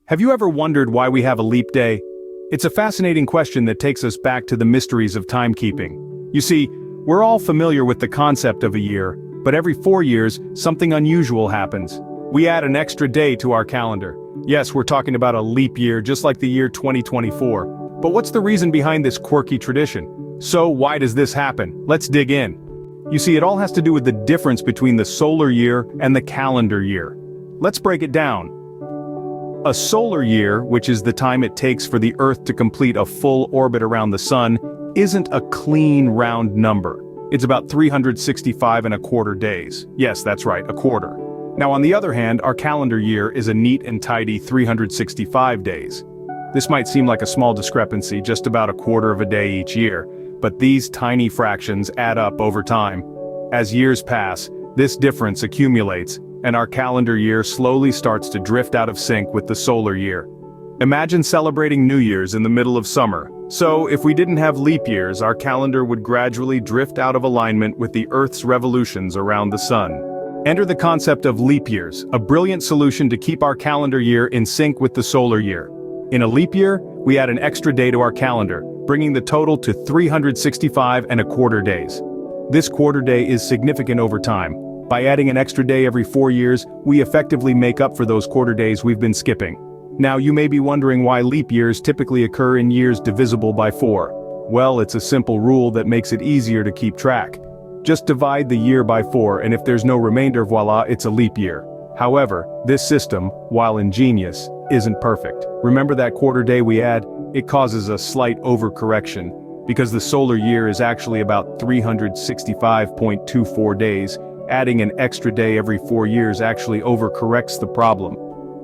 Have you ever wondered why we have a leap day? It's a fascinating question that takes us back to the mysteries of timekeeping. You see, we're all familiar with the concept of a year, but every 4 years, something unusual happens. We add an extra day to our calendar. Yes, we're talking about a leap year, just like the year 2024. But what's the reason behind this quirky tradition? So why does this happen? Let's dig in. You see, it all has to do with the difference between the solar year and the calendar year. Let's break it down. A solar year, which is the time it takes for the Earth to complete a full orbit around the Sun, isn't a clean round number. It's about 365.25 days. Yes, that's right, a quarter. Now on the other hand, our calendar year is a neat and tidy 365 days. This might seem like a small discrepancy, just about a quarter of a day each year, but these tiny fractions add up over time. As years pass, this difference accumulates, and our calendar year slowly starts to drift out of sync with the solar year. Imagine celebrating New Year's in the middle of summer. So, if we didn't have leap years, our calendar would gradually drift out of alignment with the Earth's revolutions around the Sun. Enter the concept of leap years, a brilliant solution to keep our calendar year in sync with the solar year. In a leap year, we add an extra day to our calendar, bringing the total to 365.25 days. This quarter day is significant over time. By adding an extra day every 4 years, we effectively make up for those quarter days we've been skipping. Now you may be wondering why leap years typically occur in years divisible by 4. Well, it's a simple rule that makes it easier to keep track. Just divide the year by 4, and if there's no remainder, voila, it's a leap year. However, this system, while ingenious, isn't perfect. Remember that quarter day we add? It causes a slight overcorrection, because the solar year is actually about 365.24 days. Adding an extra day every 4 years actually overcorrects the problem.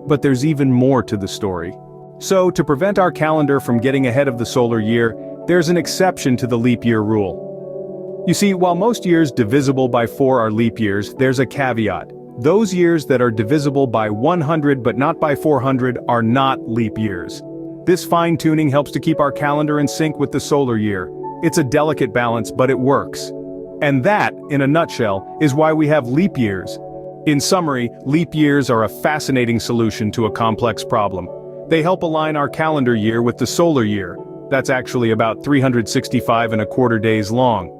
But there's even more to the story. So, to prevent our calendar from getting ahead of the solar year, there's an exception to the leap year rule. You see, while most years divisible by 4 are leap years, there's a caveat. Those years that are divisible by 100 but not by 400 are not leap years. This fine-tuning helps to keep our calendar in sync with the solar year. It's a delicate balance, but it works. And that, in a nutshell, is why we have leap years. In summary, leap years are a fascinating solution to a complex problem. They help align our calendar year with the solar year. That's actually about 365.25 days long.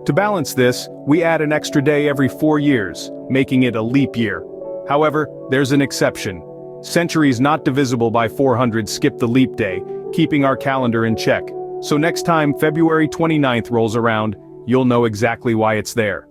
To balance this, we add an extra day every 4 years, making it a leap year. However, there's an exception. Centuries not divisible by 400 skip the leap day, keeping our calendar in check. So next time February 29th rolls around, you'll know exactly why it's there.